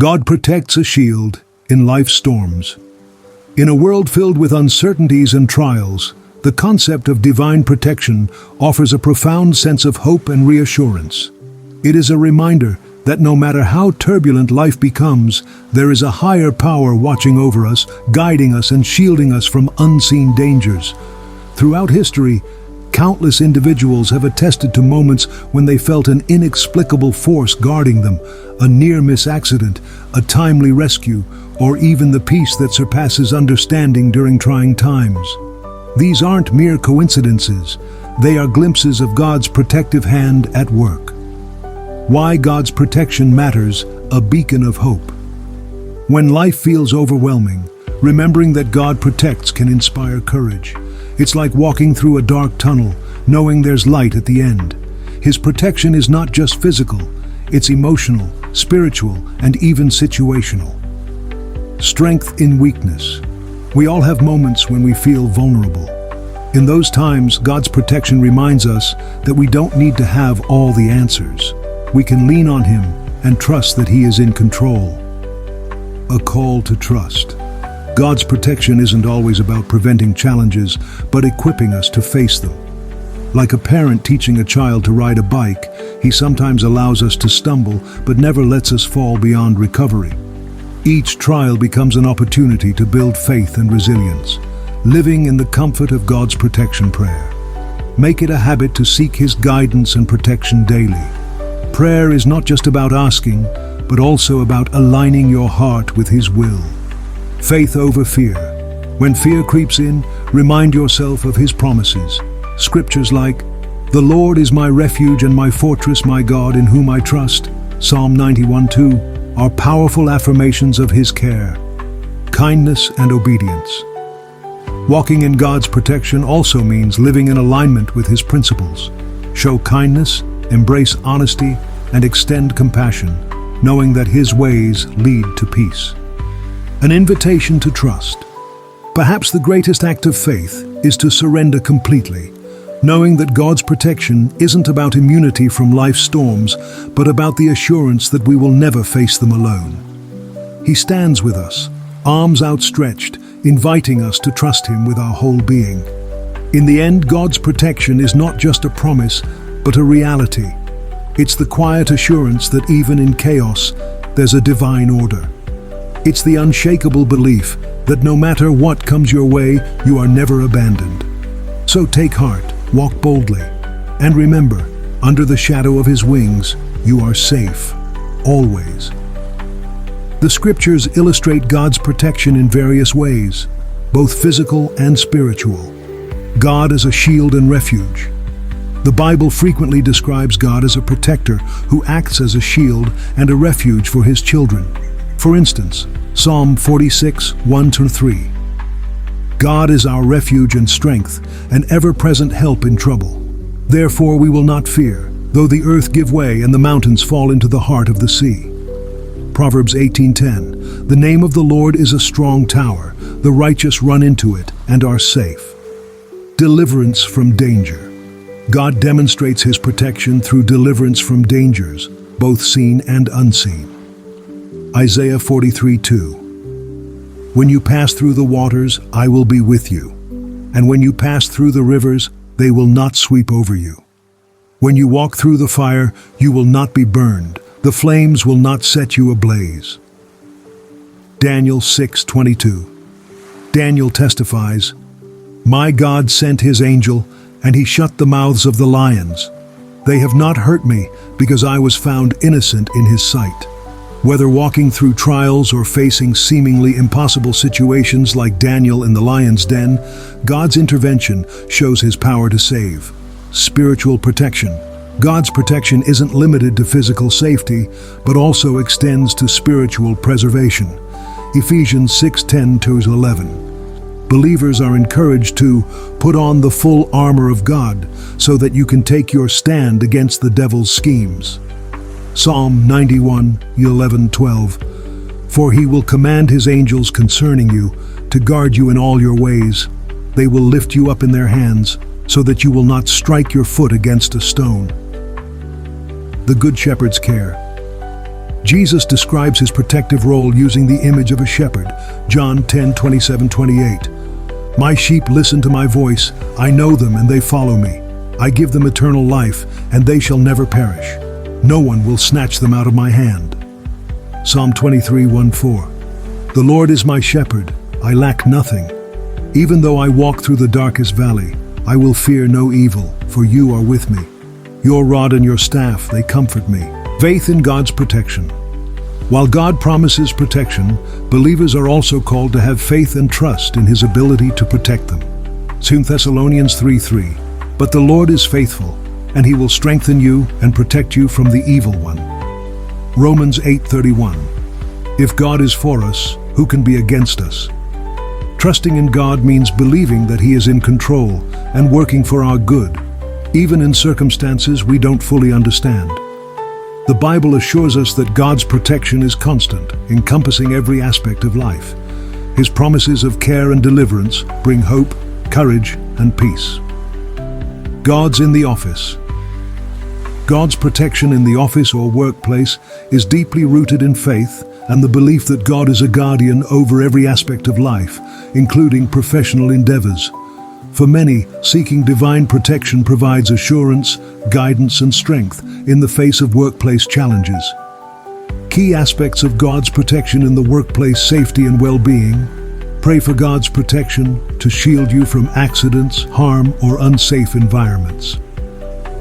God protects a shield in life's storms. In a world filled with uncertainties and trials, the concept of divine protection offers a profound sense of hope and reassurance. It is a reminder that no matter how turbulent life becomes, there is a higher power watching over us, guiding us and shielding us from unseen dangers. Throughout history, countless individuals have attested to moments when they felt an inexplicable force guarding them, a near-miss accident, a timely rescue, or even the peace that surpasses understanding during trying times. These aren't mere coincidences, they are glimpses of God's protective hand at work. Why God's protection matters, a beacon of hope. When life feels overwhelming, remembering that God protects can inspire courage. It's like walking through a dark tunnel, knowing there's light at the end. His protection is not just physical, it's emotional, spiritual, and even situational. Strength in weakness. We all have moments when we feel vulnerable. In those times, God's protection reminds us that we don't need to have all the answers. We can lean on Him and trust that He is in control. A call to trust. God's protection isn't always about preventing challenges, but equipping us to face them. Like a parent teaching a child to ride a bike, He sometimes allows us to stumble, but never lets us fall beyond recovery. Each trial becomes an opportunity to build faith and resilience, living in the comfort of God's protection prayer. Make it a habit to seek His guidance and protection daily. Prayer is not just about asking, but also about aligning your heart with His will. Faith over fear. When fear creeps in, remind yourself of His promises. Scriptures like, "The Lord is my refuge and my fortress, my God in whom I trust," Psalm 91:2, are powerful affirmations of His care. Kindness and obedience. Walking in God's protection also means living in alignment with His principles. Show kindness, embrace honesty, and extend compassion, knowing that His ways lead to peace. An invitation to trust. Perhaps the greatest act of faith is to surrender completely, knowing that God's protection isn't about immunity from life's storms, but about the assurance that we will never face them alone. He stands with us, arms outstretched, inviting us to trust Him with our whole being. In the end, God's protection is not just a promise, but a reality. It's the quiet assurance that even in chaos, there's a divine order. It's the unshakable belief that no matter what comes your way, you are never abandoned. So take heart, walk boldly, and remember, under the shadow of His wings, you are safe, always. The Scriptures illustrate God's protection in various ways, both physical and spiritual. God as a shield and refuge. The Bible frequently describes God as a protector who acts as a shield and a refuge for His children. For instance, Psalm 46, 1-3. God is our refuge and strength, an ever-present help in trouble. Therefore we will not fear, though the earth give way and the mountains fall into the heart of the sea. Proverbs 18:10. The name of the Lord is a strong tower. The righteous run into it and are safe. Deliverance from danger. God demonstrates His protection through deliverance from dangers, both seen and unseen. Isaiah 43:2. When you pass through the waters, I will be with you. And when you pass through the rivers, they will not sweep over you. When you walk through the fire, you will not be burned. The flames will not set you ablaze. Daniel 6:22. Daniel testifies, "My God sent His angel, and He shut the mouths of the lions. They have not hurt me, because I was found innocent in His sight." Whether walking through trials or facing seemingly impossible situations like Daniel in the lion's den, God's intervention shows His power to save. Spiritual protection. God's protection isn't limited to physical safety, but also extends to spiritual preservation. Ephesians 6:10-11. Believers are encouraged to put on the full armor of God so that you can take your stand against the devil's schemes. Psalm 91:11-12. For He will command His angels concerning you to guard you in all your ways. They will lift you up in their hands so that you will not strike your foot against a stone. The Good Shepherd's care. Jesus describes his protective role using the image of a shepherd, John 10:27-28. My sheep listen to my voice, I know them and they follow me. I give them eternal life, and they shall never perish. No one will snatch them out of my hand. Psalm 23:1-4. The Lord is my shepherd, I lack nothing. Even though I walk through the darkest valley, I will fear no evil, for you are with me. Your rod and your staff, they comfort me. Faith in God's protection. While God promises protection, believers are also called to have faith and trust in his ability to protect them. 2 Thessalonians 3:3. But the Lord is faithful, and he will strengthen you and protect you from the evil one. Romans 8:31. If God is for us, who can be against us? Trusting in God means believing that he is in control and working for our good, even in circumstances we don't fully understand. The Bible assures us that God's protection is constant, encompassing every aspect of life. His promises of care and deliverance bring hope, courage, and peace. God's in the office. God's protection in the office or workplace is deeply rooted in faith and the belief that God is a guardian over every aspect of life, including professional endeavors. For many, seeking divine protection provides assurance, guidance, and strength in the face of workplace challenges. Key aspects of God's protection in the workplace: safety and well-being. Pray for God's protection to shield you from accidents, harm, or unsafe environments.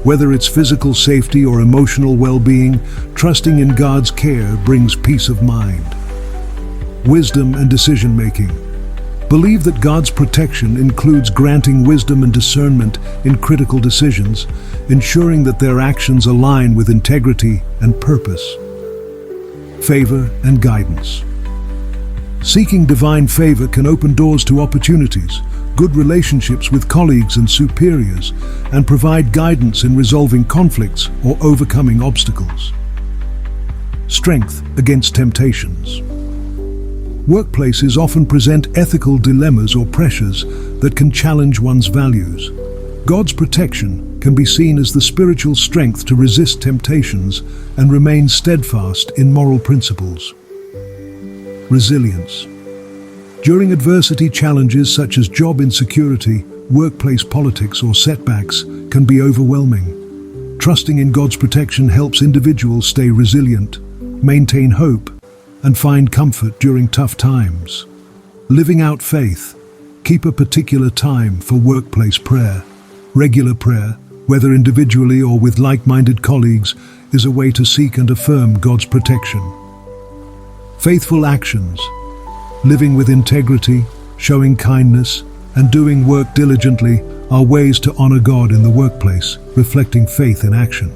Whether it's physical safety or emotional well-being, trusting in God's care brings peace of mind. Wisdom and decision-making. Believe that God's protection includes granting wisdom and discernment in critical decisions, ensuring that their actions align with integrity and purpose. Favor and guidance. Seeking divine favor can open doors to opportunities, good relationships with colleagues and superiors, and provide guidance in resolving conflicts or overcoming obstacles. Strength against temptations. Workplaces often present ethical dilemmas or pressures that can challenge one's values. God's protection can be seen as the spiritual strength to resist temptations and remain steadfast in moral principles. Resilience. During adversity, challenges such as job insecurity, workplace politics, or setbacks can be overwhelming. Trusting in God's protection helps individuals stay resilient, maintain hope, and find comfort during tough times. Living out faith. Keep a particular time for workplace prayer. Regular prayer, whether individually or with like-minded colleagues, is a way to seek and affirm God's protection. Faithful actions. Living with integrity, showing kindness, and doing work diligently are ways to honor God in the workplace, reflecting faith in action.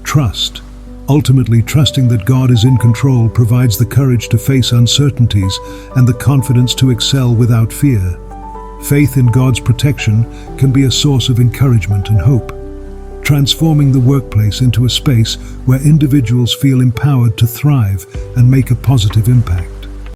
Trust. Ultimately, trusting that God is in control provides the courage to face uncertainties and the confidence to excel without fear. Faith in God's protection can be a source of encouragement and hope, transforming the workplace into a space where individuals feel empowered to thrive and make a positive impact.